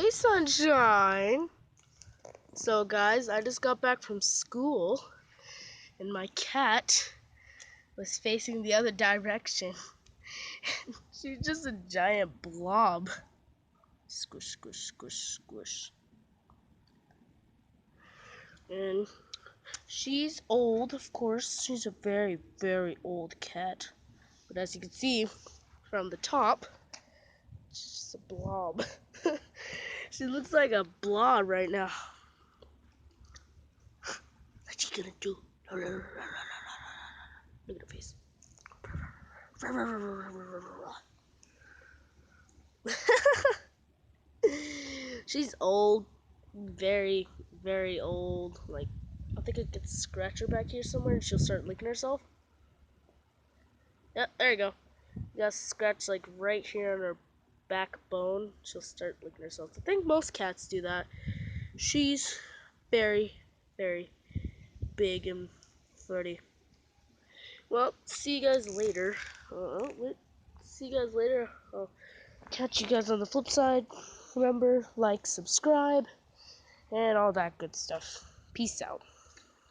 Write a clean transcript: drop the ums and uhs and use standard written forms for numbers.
Hey, Sunshine. So, guys, I just got back from school, and my cat was facing the other direction. She's just a giant blob. Squish, squish, squish, squish. And she's old, of course. She's a very, very old cat. But as you can see from the top, she's just a blob. She looks like a blob right now. What's she gonna do? Look at her face. She's old, very, very old. Like, I think I could scratch her back here somewhere and she'll start licking herself. Yep, there you go. You gotta scratch like right here on her backbone. She'll start licking herself. I think most cats do that. She's very, very big and flirty. Well, see you guys later. See you guys later. I'll catch you guys on the flip side. Remember, like, subscribe, and all that good stuff. Peace out.